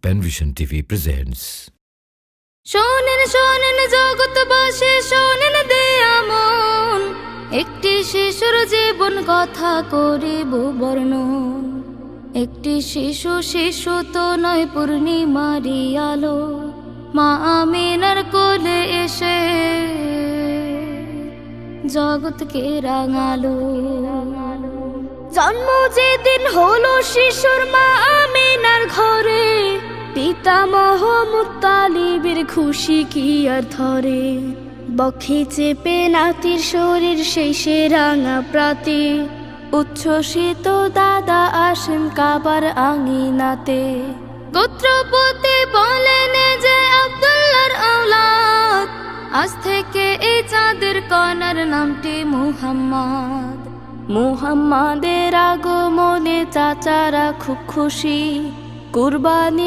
Penvision TV presents. শোনেন শোনেন জগৎবাসী শোনেন দেয়া মন, একটি শিশুর জীবন কথা করিব বর্ণন। একটি শিশু তো নয় পূর্ণিমারি আলো, মা আমিনার কোলে এসে জগৎকে রাঙালো। জন্ম যেদিন হলো শিশুর মা আমিনার ঘরে, পিতামহ মুত্তালিবের খুশি কি আর ধরে। বক্ষে চেপে নাতির শরীর শেষে রাঙা প্রাতে, উচ্ছ্বসিত দাদা আসেন কাবার আঙিনাতে। গোত্রপতি বলেন যে আব্দুল্লাহর আওলাদ, আজ থেকে এই চাঁদের কণার নামটি মুহাম্মদ। মুহাম্মাদের আগমনে চাচারা খুব খুশি, কুরবানি